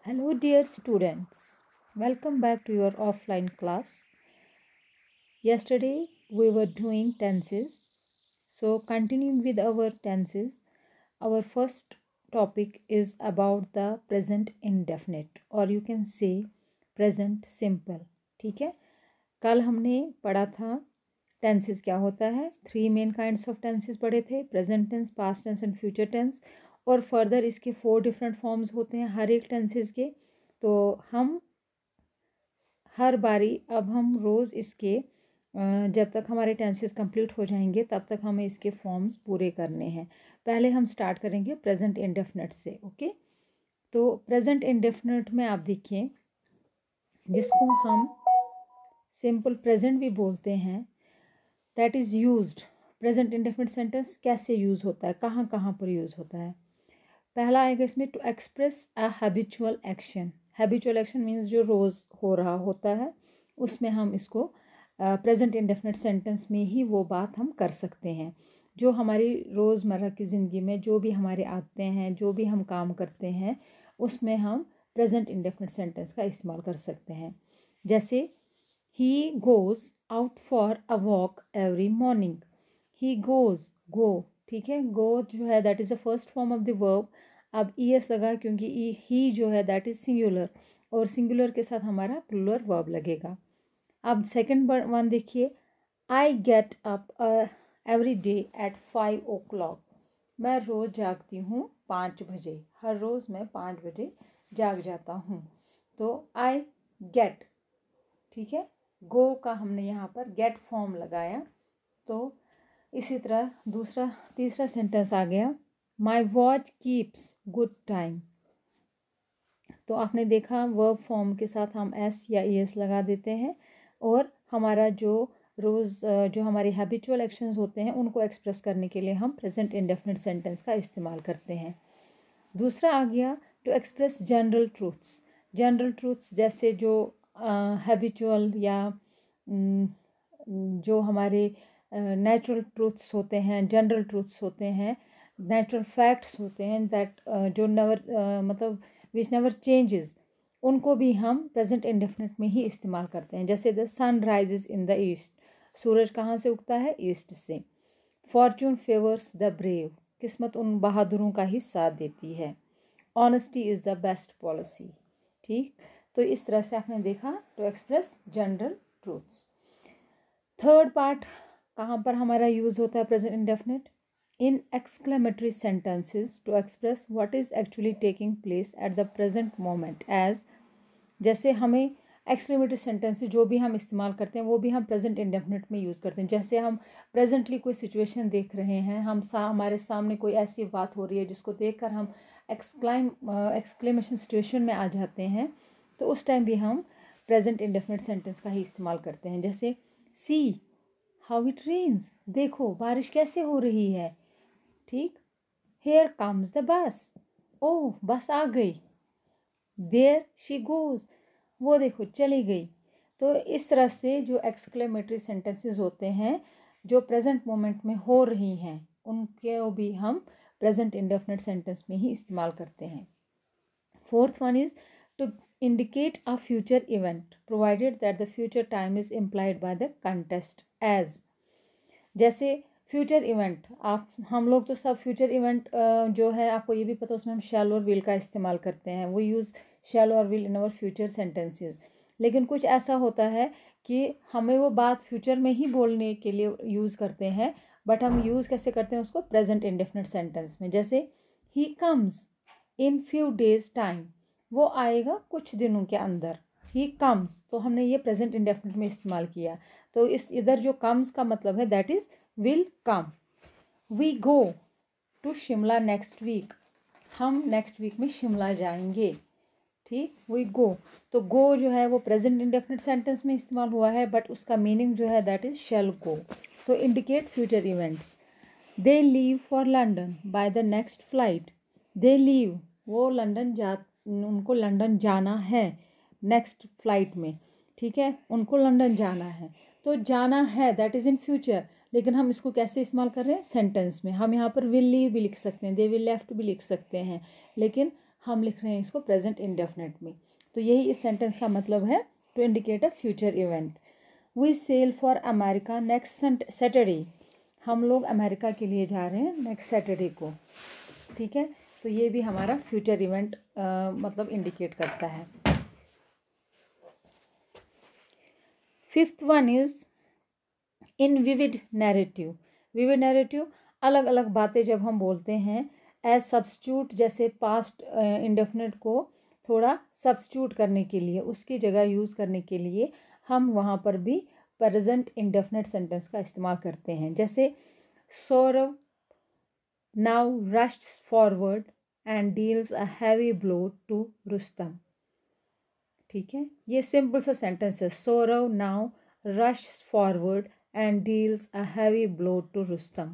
Hello, dear students. Welcome back to your offline class. Yesterday we were doing tenses. So, continuing with our tenses, our first topic is about the present indefinite, or you can say present simple. ठीक है, कल हमने पढ़ा था tenses क्या होता है। 3 main kinds of tenses पढ़े थे, present tense, past tense and future tense. और फर्दर इसके 4 डिफरेंट फॉर्म्स होते हैं हर एक टेंसेस के। तो हम हर बारी अब हम रोज़ इसके जब तक हमारे टेंसेस कंप्लीट हो जाएंगे तब तक हमें इसके फॉर्म्स पूरे करने हैं। पहले हम स्टार्ट करेंगे प्रेजेंट इंडेफिनिट से। ओके, तो प्रेजेंट इंडेफिनिट में आप देखिए, जिसको हम सिंपल प्रेजेंट भी बोलते हैं, that is used. Present indefinite sentence कैसे यूज़ होता है, कहाँ कहाँ पर यूज़ होता है। पहला आएगा इसमें to express a habitual action. Habitual action means जो रोज़ हो रहा होता है, उसमें हम इसको प्रेजेंट इंडेफिनिट सेंटेंस में ही वो बात हम कर सकते हैं। जो हमारी रोज़मर्रा की ज़िंदगी में जो भी हमारे आते हैं, जो भी हम काम करते हैं, उसमें हम प्रेजेंट इंडेफिनिट सेंटेंस का इस्तेमाल कर सकते हैं। जैसे ही goes out for a walk every morning. He goes, go, ठीक है, गो जो है that is the first form of the verb. अब ईएस लगा क्योंकि ही जो है दैट इज़ सिंगुलर, और सिंगुलर के साथ हमारा प्लूरल वर्ब लगेगा। अब सेकंड वन देखिए, I get up every day at 5 o'clock। मैं रोज़ जागती हूँ 5 बजे, हर रोज़ मैं 5 बजे जाग जाता हूँ। तो आई गेट, ठीक है, गो का हमने यहाँ पर गेट फॉर्म लगाया। तो इसी तरह तीसरा सेंटेंस आ गया, my watch keeps good time. तो आपने देखा वर्ब फॉर्म के साथ हम एस या ईएस लगा देते हैं, और हमारा जो रोज़ जो हमारी हैबिचुअल एक्शंस होते हैं उनको एक्सप्रेस करने के लिए हम प्रेजेंट इंडेफिनिट सेंटेंस का इस्तेमाल करते हैं। दूसरा आ गया to express general truths. General truths जैसे जो हैबिचुअल या जो हमारे नेचुरल ट्रूथ्स होते हैं, जनरल ट्रूथ्स होते हैं, नेचुरल फैक्ट्स होते हैं, दैट जो नेवर मतलब विच नेवर चेंजेस, उनको भी हम प्रेजेंट इंडेफिनिट में ही इस्तेमाल करते हैं। जैसे the sun rises in the east, सूरज कहाँ से उगता है, ईस्ट से। फॉर्चून फेवर्स द ब्रेव, किस्मत उन बहादुरों का ही साथ देती है। Honesty is the best policy. ठीक, तो इस तरह से आपने देखा to express general truths. Third part कहाँ पर हमारा यूज़ होता है present indefinite, in exclamatory sentences to express what is actually taking place at the present moment. As जैसे हमें एक्सक्लेमेटरी सेंटेंसेस जो भी हम इस्तेमाल करते हैं वो भी हम प्रेजेंट इंडेफिनिट में यूज़ करते हैं। जैसे हम प्रेजेंटली कोई सिचुएशन देख रहे हैं, हमारे सामने कोई ऐसी बात हो रही है जिसको देखकर हम एक्सक्लेमेशन सिचुएशन में आ जाते हैं, तो उस टाइम भी हम प्रेजेंट इंडेफिनिट सेंटेंस का ही इस्तेमाल करते हैं। जैसे सी हाउ इट रेन्स, देखो बारिश कैसे हो रही है। ठीक, हेयर कम्स द बस, ओह बस आ गई। देयर शी गोज़, वो देखो चली गई। तो इस तरह से जो एक्सक्लेमेटरी सेंटेंसेस होते हैं जो प्रेजेंट मोमेंट में हो रही हैं, उनके भी हम प्रेजेंट इंडेफिनिट सेंटेंस में ही इस्तेमाल करते हैं। Fourth one is to indicate a future event provided that the future time is implied by the context as। जैसे फ्यूचर इवेंट, आप हम लोग तो सब फ्यूचर इवेंट जो है आपको ये भी पता, उसमें हम शैल और विल का इस्तेमाल करते हैं। वो यूज़ शैल और will in our future sentences. लेकिन कुछ ऐसा होता है कि हमें वो बात फ्यूचर में ही बोलने के लिए यूज़ करते हैं, बट हम यूज़ कैसे करते हैं उसको, प्रेजेंट इंडेफिनिट सेंटेंस में। जैसे he comes in few days time, वो आएगा कुछ दिनों के अंदर। ही कम्स, तो हमने ये प्रेजेंट इंडेफिनिट में इस्तेमाल किया। तो इस इधर जो कम्स का मतलब है that is will come. We go to Shimla next week, हम नेक्स्ट वीक में शिमला जाएंगे। ठीक, वी गो, तो गो जो है वो प्रेजेंट इंडेफिनिट सेंटेंस में इस्तेमाल हुआ है, बट उसका मीनिंग जो है दैट इज़ शैल गो, तो indicate future events. They leave for London by the next flight. They leave, वो उनको लंदन जाना है नेक्स्ट फ्लाइट में। ठीक है, उनको लंदन जाना है, तो जाना है दैट इज़ इन फ्यूचर, लेकिन हम इसको कैसे इस्तेमाल कर रहे हैं, सेंटेंस में। हम यहाँ पर विल लीव भी लिख सकते हैं, दे विल लेफ्ट भी लिख सकते हैं, लेकिन हम लिख रहे हैं इसको प्रेजेंट इंडेफिनिट में। तो यही इस सेंटेंस का मतलब है, to indicate a future event. We sail for America next Saturday, हम लोग अमेरिका के लिए जा रहे हैं नेक्स्ट सैटरडे को, ठीक है। तो ये भी हमारा फ्यूचर इवेंट मतलब इंडिकेट करता है। Fifth one is in vivid narrative. Vivid narrative, अलग अलग बातें जब हम बोलते हैं एज सब्स्टिट्यूट, जैसे पास्ट इंडेफिनिट को थोड़ा सब्स्टिट्यूट करने के लिए, उसकी जगह यूज़ करने के लिए हम वहाँ पर भी प्रेजेंट इंडेफिनिट सेंटेंस का इस्तेमाल करते हैं। जैसे Saurav now rushes forward and deals a heavy blow to Rustam, ठीक है। ये सिंपल सा सेंटेंस है, Saurav now rushes forward and deals a heavy blow to Rustam.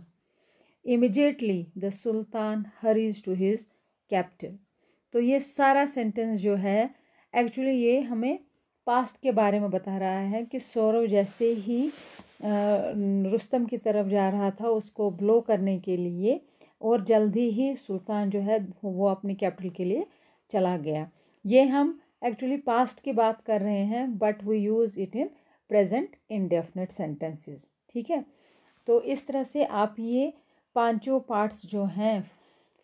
Immediately the Sultan hurries to his captive. तो ये सारा सेंटेंस जो है एक्चुअली ये हमें पास्ट के बारे में बता रहा है कि सौरव जैसे ही रुस्तम की तरफ जा रहा था उसको ब्लो करने के लिए, और जल्दी ही सुल्तान जो है वो अपनी कैपिटल के लिए चला गया। ये हम एक्चुअली पास्ट की बात कर रहे हैं, but we use it in present indefinite sentences, ठीक है। तो इस तरह से आप ये पांचों पार्ट्स जो हैं,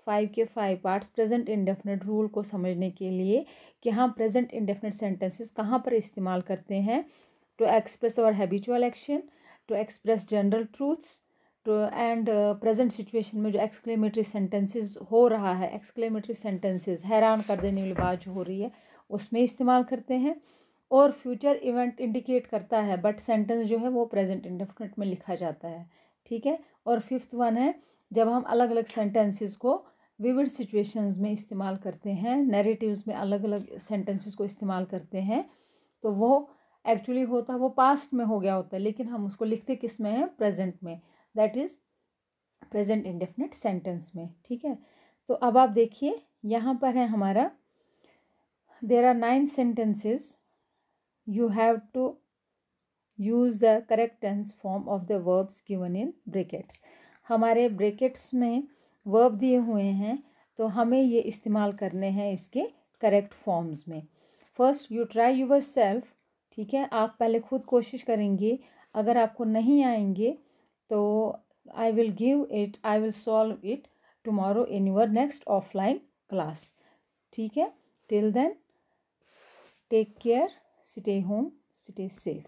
5 के 5 पार्ट्स प्रेजेंट इंडेफिनिट रूल को समझने के लिए कि हम प्रेजेंट इंडेफिनिट सेंटेंसेस कहाँ पर इस्तेमाल करते हैं, to express our habitual action, to express general truths, to and present situation में जो एक्सक्लेमेटरी सेंटेंसेस हो रहा है, एक्सक्लेमेटरी सेंटेंसेस हैरान कर देने वाली बात जो हो रही है उसमें इस्तेमाल करते हैं। और फ्यूचर इवेंट इंडिकेट करता है बट सेंटेंस जो है वो प्रेजेंट इंडेफिनिट में लिखा जाता है, ठीक है। और फिफ्थ वन है जब हम अलग अलग सेंटेंसेस को विविड सिचुएशंस में इस्तेमाल करते हैं, नैरेटिव्स में अलग अलग सेंटेंसेस को इस्तेमाल करते हैं, तो वो एक्चुअली होता है वो पास्ट में हो गया होता है, लेकिन हम उसको लिखते किस में है, प्रेजेंट में, that is present indefinite sentence में, ठीक है। तो अब आप देखिए यहाँ पर है हमारा, there are 9 sentences, you have to use the correct tense form of the verbs given in brackets. हमारे ब्रैकेट्स में वर्ब दिए हुए हैं तो हमें ये इस्तेमाल करने हैं इसके करेक्ट फॉर्म्स में। First you try yourself, ठीक है, आप पहले खुद कोशिश करेंगे, अगर आपको नहीं आएंगे तो I will solve it tomorrow in your next offline class, ठीक है। Till then take care, stay home, stay safe.